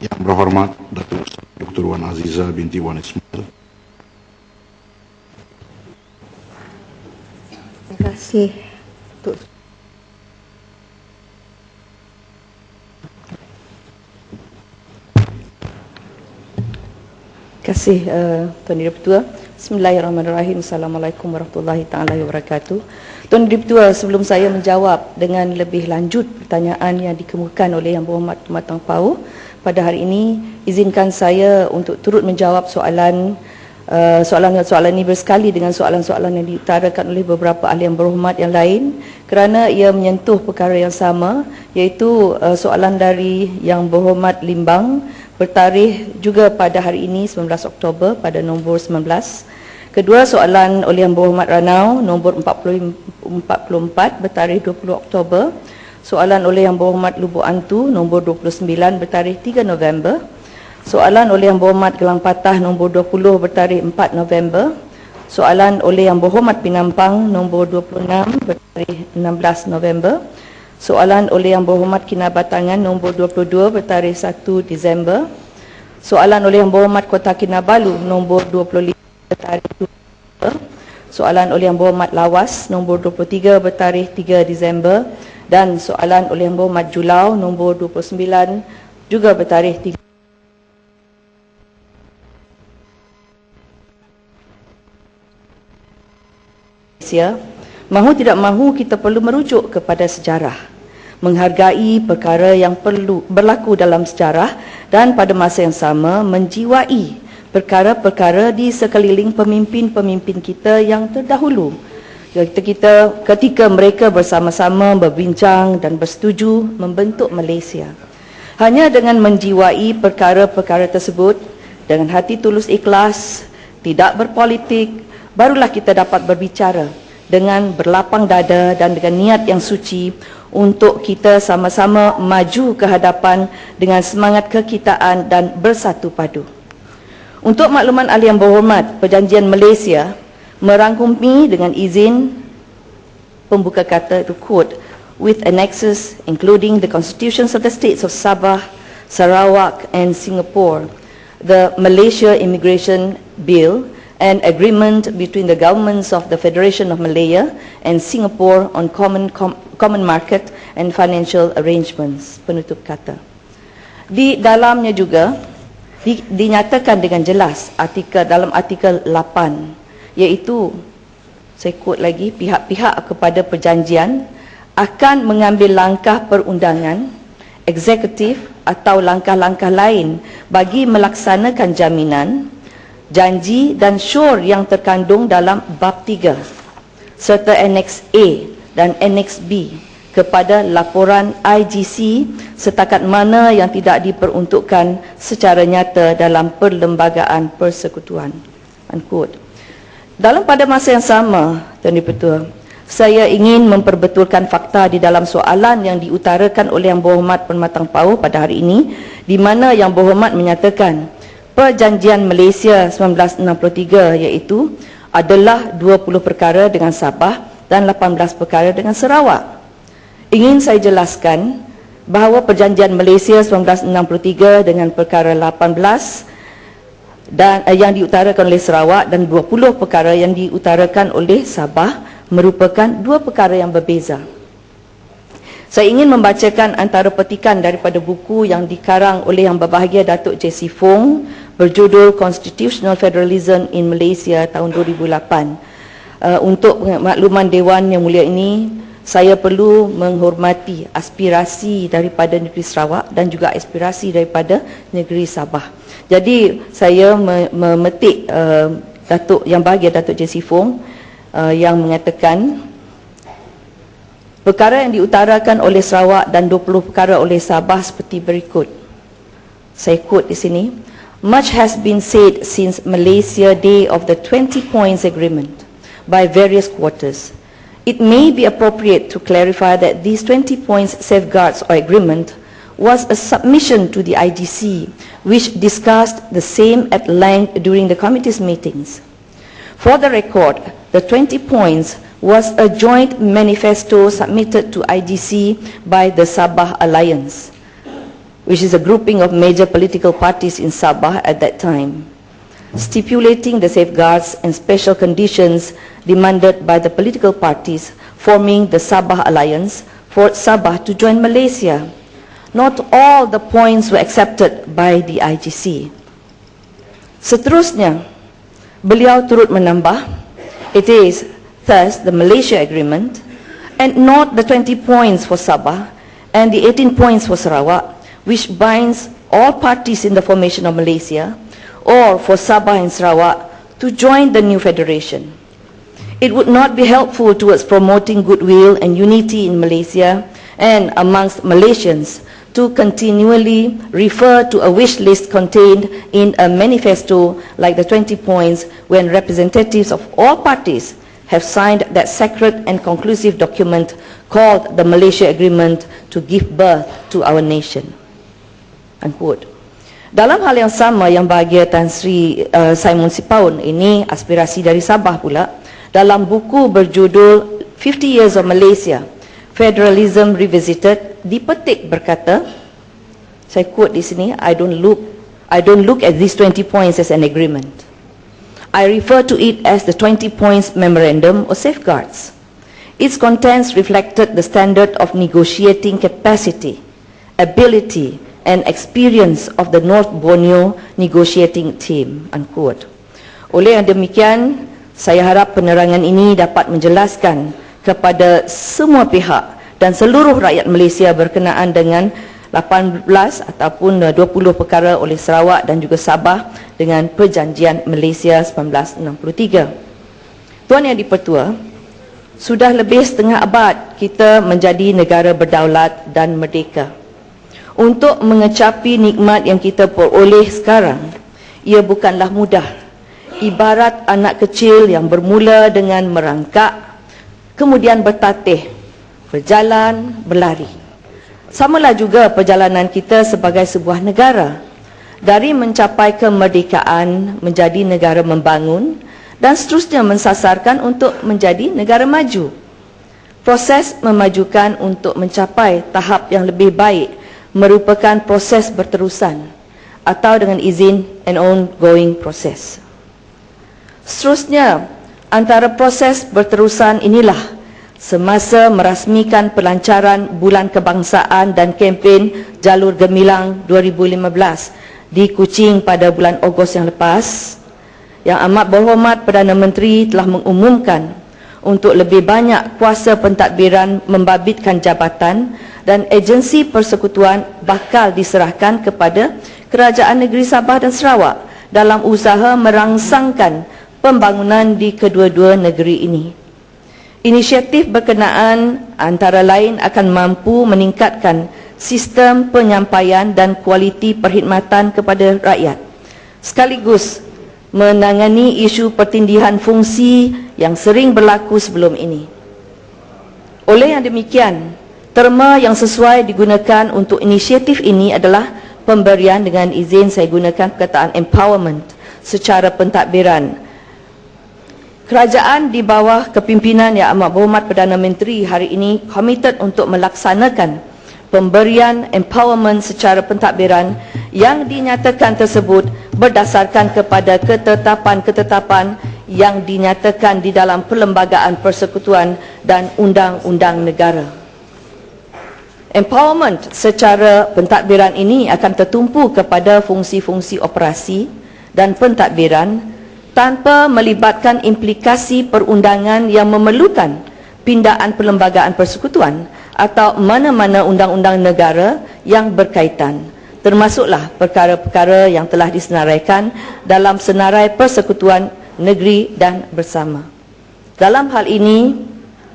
Yang berhormat Datuk Dr. Wan Aziza binti Wan Ismail. Terima kasih. Terima kasih Tuan Dirti Ketua. Bismillahirrahmanirrahim. Assalamualaikum warahmatullahi taala wabarakatuh. Tuan Dirti Ketua, sebelum saya menjawab dengan lebih lanjut pertanyaan yang dikemukakan oleh Yang Berhormat Pematang Pau pada hari ini, izinkan saya untuk turut menjawab soalan ini bersekali dengan soalan-soalan yang diutarakan oleh beberapa ahli yang berhormat yang lain, kerana ia menyentuh perkara yang sama, iaitu soalan dari Yang Berhormat Limbang bertarikh juga pada hari ini 19 Oktober pada nombor 19. Kedua, soalan oleh Yang Berhormat Ranau nombor 44 bertarikh 20 Oktober. Soalan oleh Yang Berhormat Lubuk Antu nombor 29 bertarikh 3 November. Soalan oleh Yang Berhormat Gelang Patah nombor 20 bertarikh 4 November. Soalan oleh Yang Berhormat Pinampang nombor 26 bertarikh 16 November. Soalan oleh Yang Berhormat Kinabatangan nombor 22 bertarikh 1 Disember. Soalan oleh Yang Berhormat Kota Kinabalu nombor 25 bertarikh 2 Disember. Soalan oleh Yang Berhormat Lawas nombor 23 bertarikh 3 Disember. Dan soalan oleh Yang Berhormat Julau nombor 29 juga bertarikh 3. Mahu tidak mahu kita perlu merujuk kepada sejarah, menghargai perkara yang perlu berlaku dalam sejarah dan pada masa yang sama menjiwai perkara-perkara di sekeliling pemimpin-pemimpin kita yang terdahulu. Ketika mereka bersama-sama berbincang dan bersetuju membentuk Malaysia. Hanya dengan menjiwai perkara-perkara tersebut dengan hati tulus ikhlas, tidak berpolitik, barulah kita dapat berbicara dengan berlapang dada dan dengan niat yang suci untuk kita sama-sama maju ke hadapan dengan semangat kekitaan dan bersatu padu. Untuk makluman ahli yang berhormat, Perjanjian Malaysia merangkumi dengan izin pembuka kata itu quote, with annexes including the constitutions of the states of Sabah, Sarawak and Singapore, the Malaysia Immigration Bill, an agreement between the governments of the Federation of Malaya and Singapore on common market and financial arrangements. Penutup kata. Di dalamnya juga dinyatakan dengan jelas dalam artikel 8, iaitu saya quote lagi, pihak-pihak kepada perjanjian akan mengambil langkah perundangan, eksekutif atau langkah-langkah lain bagi melaksanakan jaminan, janji dan syur yang terkandung dalam bab 3 serta Annex A dan Annex B kepada laporan IGC setakat mana yang tidak diperuntukkan secara nyata dalam perlembagaan persekutuan. Unquote. Pada masa yang sama, Tuan Dirti Ketua, saya ingin memperbetulkan fakta di dalam soalan yang diutarakan oleh Yang Berhormat Pematang Pau pada hari ini, di mana Yang Berhormat menyatakan Perjanjian Malaysia 1963 iaitu adalah 20 perkara dengan Sabah dan 18 perkara dengan Sarawak. Ingin saya jelaskan bahawa Perjanjian Malaysia 1963 dengan perkara 18 dan yang diutarakan oleh Sarawak dan 20 perkara yang diutarakan oleh Sabah merupakan dua perkara yang berbeza. Saya ingin membacakan antara petikan daripada buku yang dikarang oleh Yang Berbahagia Datuk J.C. Fong berjudul Constitutional Federalism in Malaysia tahun 2008. Untuk makluman Dewan Yang Mulia ini, saya perlu menghormati aspirasi daripada negeri Sarawak dan juga aspirasi daripada negeri Sabah. Jadi saya memetik Yang Berbahagia Datuk J.C. Fong yang mengatakan perkara yang diutarakan oleh Sarawak dan 20 perkara oleh Sabah seperti berikut. Saya quote di sini. Much has been said since Malaysia Day of the 20 Points Agreement by various quarters. It may be appropriate to clarify that these 20 points safeguards or agreement was a submission to the IGC, which discussed the same at length during the committee's meetings. For the record, the 20 points was a joint manifesto submitted to IGC by the Sabah Alliance, which is a grouping of major political parties in Sabah at that time, stipulating the safeguards and special conditions demanded by the political parties forming the Sabah Alliance for Sabah to join Malaysia. Not all the points were accepted by the IGC. Seterusnya, beliau turut menambah, it is thus the Malaysia Agreement and not the 20 points for Sabah and the 18 points for Sarawak, which binds all parties in the formation of Malaysia or for Sabah and Sarawak to join the new federation. It would not be helpful towards promoting goodwill and unity in Malaysia and amongst Malaysians to continually refer to a wish list contained in a manifesto like the 20 points when representatives of all parties have signed that sacred and conclusive document called the Malaysia Agreement to give birth to our nation. Unquote. Dalam hal yang sama yang bahagia Tan Sri Simon Sipaun, ini aspirasi dari Sabah pula, dalam buku berjudul 50 Years of Malaysia, Federalism Revisited, dipetik berkata, saya quote di sini, I don't look at these 20 points as an agreement. I refer to it as the 20 points memorandum or safeguards. Its contents reflected the standard of negotiating capacity, ability, and experience of the North Borneo negotiating team. Unquote. Oleh yang demikian, saya harap penerangan ini dapat menjelaskan kepada semua pihak dan seluruh rakyat Malaysia berkenaan dengan 18 ataupun 20 perkara oleh Sarawak dan juga Sabah dengan Perjanjian Malaysia 1963. Tuan Yang di-Pertua, sudah lebih setengah abad kita menjadi negara berdaulat dan merdeka. Untuk mengecapi nikmat yang kita peroleh sekarang, ia bukanlah mudah. Ibarat anak kecil yang bermula dengan merangkak, kemudian bertatih, berjalan, berlari. Samalah juga perjalanan kita sebagai sebuah negara. Dari mencapai kemerdekaan menjadi negara membangun dan seterusnya mensasarkan untuk menjadi negara maju. Proses memajukan untuk mencapai tahap yang lebih baik merupakan proses berterusan atau dengan izin an ongoing process. Seterusnya, antara proses berterusan inilah semasa merasmikan pelancaran Bulan Kebangsaan dan kempen Jalur Gemilang 2015 di Kuching pada bulan Ogos yang lepas, Yang Amat Berhormat Perdana Menteri telah mengumumkan untuk lebih banyak kuasa pentadbiran membabitkan jabatan dan agensi persekutuan bakal diserahkan kepada Kerajaan Negeri Sabah dan Sarawak dalam usaha merangsangkan pembangunan di kedua-dua negeri ini. Inisiatif berkenaan antara lain akan mampu meningkatkan sistem penyampaian dan kualiti perkhidmatan kepada rakyat, sekaligus menangani isu pertindihan fungsi yang sering berlaku sebelum ini. Oleh yang demikian, terma yang sesuai digunakan untuk inisiatif ini adalah pemberian, dengan izin saya gunakan perkataan empowerment, secara pentadbiran. Kerajaan di bawah kepimpinan Yang Amat Berhormat Perdana Menteri hari ini komited untuk melaksanakan pemberian empowerment secara pentadbiran yang dinyatakan tersebut berdasarkan kepada ketetapan-ketetapan yang dinyatakan di dalam Perlembagaan Persekutuan dan Undang-Undang Negara. Empowerment secara pentadbiran ini akan tertumpu kepada fungsi-fungsi operasi dan pentadbiran tanpa melibatkan implikasi perundangan yang memerlukan pindaan Perlembagaan Persekutuan atau mana-mana undang-undang negara yang berkaitan, termasuklah perkara-perkara yang telah disenaraikan dalam senarai persekutuan negeri dan bersama. Dalam hal ini,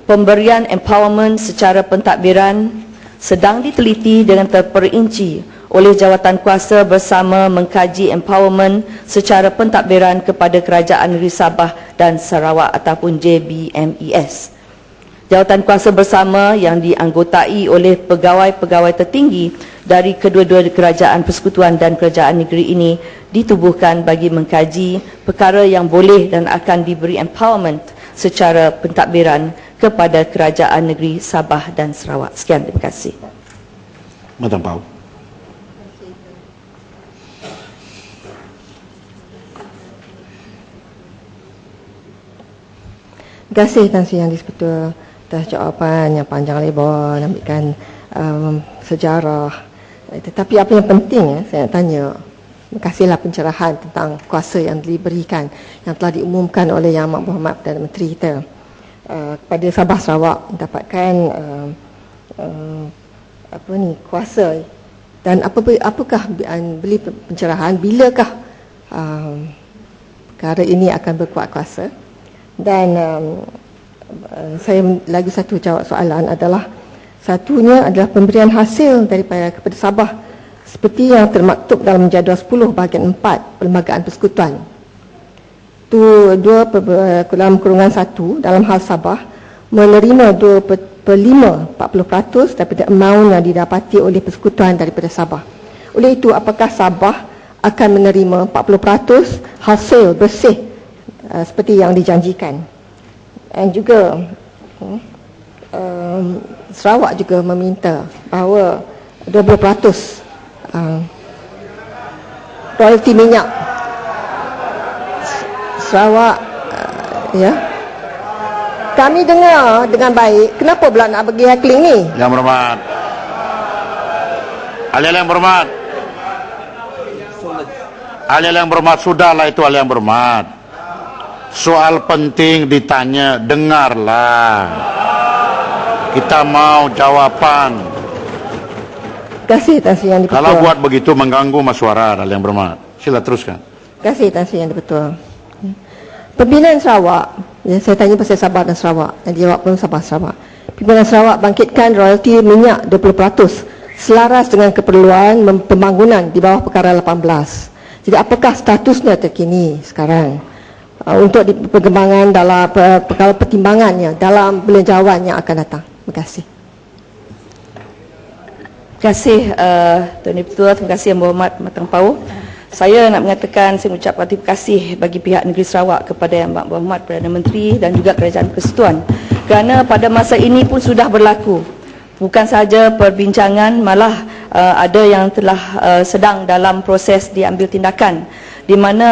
pemberian empowerment secara pentadbiran sedang diteliti dengan terperinci oleh Jawatankuasa bersama mengkaji empowerment secara pentadbiran kepada Kerajaan Negeri Sabah dan Sarawak ataupun JBMES. Jawatankuasa bersama yang dianggotai oleh pegawai-pegawai tertinggi dari kedua-dua kerajaan persekutuan dan kerajaan negeri ini ditubuhkan bagi mengkaji perkara yang boleh dan akan diberi empowerment secara pentadbiran kepada Kerajaan Negeri Sabah dan Sarawak. Sekian, terima kasih. Madam Pau. Terima kasih Tan Sri Yang di-Pertua atas jawapan yang panjang lebar, ambilkan sejarah. Tetapi apa yang penting saya nak tanya, terima kasihlah pencerahan tentang kuasa yang diberikan, yang telah diumumkan oleh Yang Amat Berhormat Perdana Menteri kita kepada Sabah Sarawak mendapatkan kuasa. Dan apakah beli pencerahan bilakah perkara ini akan berkuat kuasa? Dan saya lagi satu jawab soalan adalah, satunya adalah pemberian hasil daripada kepada Sabah seperti yang termaktub dalam jadual 10 bahagian 4 Perlembagaan Persekutuan. Itu 2 dalam kurungan 1 dalam hal Sabah menerima 2/5 40% daripada amount yang didapati oleh persekutuan daripada Sabah. Oleh itu, apakah Sabah akan menerima 40% hasil bersih seperti yang dijanjikan? Dan juga Sarawak juga meminta bahawa 20% royalti minyak Sarawak kami dengar dengan baik. Kenapa pula nak bagi heckling ni? Yang Berhormat, ahli yang berhormat, ahli yang berhormat, sudahlah itu ahli yang berhormat. Soal penting ditanya, dengarlah. Kita mau jawapan. Terima kasih Tan Sri Yang di-Pertua. Kalau buat begitu mengganggu masyarakat, ahli yang berhormat. Sila teruskan. Terima kasih Tan Sri Yang di-Pertua. Pimpinan Sarawak, saya tanya pasal Sabah dan Sarawak, yang dijawab pun Sabah Sarawak. Pimpinan Sarawak bangkitkan royalti minyak 20% selaras dengan keperluan pembangunan di bawah perkara 18. Jadi apakah statusnya terkini sekarang untuk perkembangan dalam perkara pertimbangannya dalam belanjawan yang akan datang? Terima kasih. Terima kasih Tuan Dipertua, terima kasih Yang Berhormat Matang Pau. Saya nak mengatakan, saya mengucapkan terima kasih bagi pihak negeri Sarawak kepada Yang Amat Berhormat Perdana Menteri dan juga Kerajaan Persekutuan, kerana pada masa ini pun sudah berlaku. Bukan sahaja perbincangan, malah ada yang telah sedang dalam proses diambil tindakan, di mana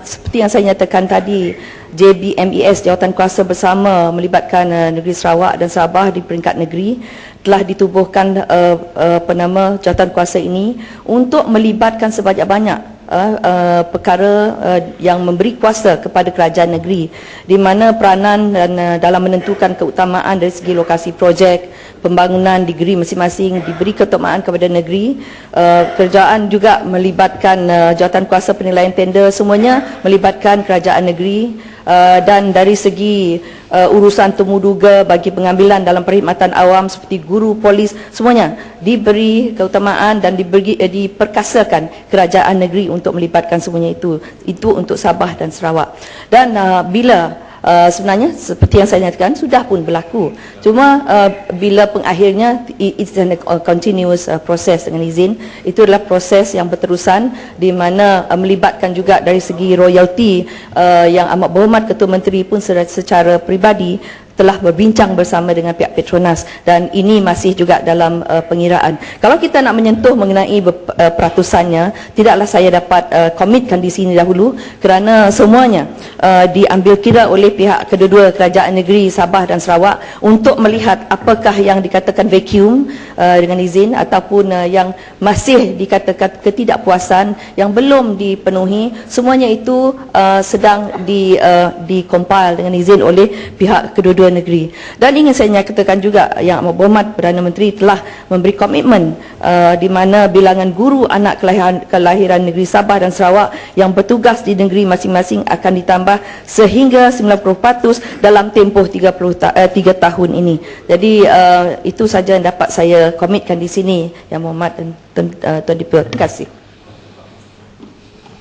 seperti yang saya nyatakan tadi, JBMES, Jawatan Kuasa Bersama melibatkan negeri Sarawak dan Sabah di peringkat negeri, telah ditubuhkan jawatan kuasa ini untuk melibatkan sebanyak-banyak perkara yang memberi kuasa kepada kerajaan negeri, di mana peranan dan dalam menentukan keutamaan dari segi lokasi projek pembangunan di negeri masing-masing diberi keutamaan kepada negeri. Kerajaan juga melibatkan jawatan kuasa penilaian tender, semuanya melibatkan kerajaan negeri. Dan dari segi urusan temuduga bagi pengambilan dalam perkhidmatan awam seperti guru, polis, semuanya diberi keutamaan dan diperkasakan kerajaan negeri untuk melibatkan semuanya itu untuk Sabah dan Sarawak. Dan bila sebenarnya seperti yang saya nyatakan sudah pun berlaku, cuma bila pengakhirnya it's a continuous process. Dengan izin, itu adalah proses yang berterusan, di mana melibatkan juga dari segi royalti. Yang Amat Berhormat Ketua Menteri pun secara peribadi telah berbincang bersama dengan pihak Petronas, dan ini masih juga dalam pengiraan. Kalau kita nak menyentuh mengenai peratusannya, tidaklah saya dapat komitkan di sini dahulu, kerana semuanya diambil kira oleh pihak kedua-dua kerajaan negeri Sabah dan Sarawak untuk melihat apakah yang dikatakan vacuum dengan izin, ataupun yang masih dikatakan ketidakpuasan yang belum dipenuhi. Semuanya itu sedang dikompil dengan izin oleh pihak kedua-dua negeri. Dan ingin saya nyatakan juga, Yang Amat Berhormat Perdana Menteri telah memberi komitmen di mana bilangan guru anak kelahiran negeri Sabah dan Sarawak yang bertugas di negeri masing-masing akan ditambah sehingga 90% dalam tempoh 3 tahun ini. Jadi itu saja yang dapat saya komitkan di sini, Yang Berhormat dan Tuan Dipertua. Terima kasih.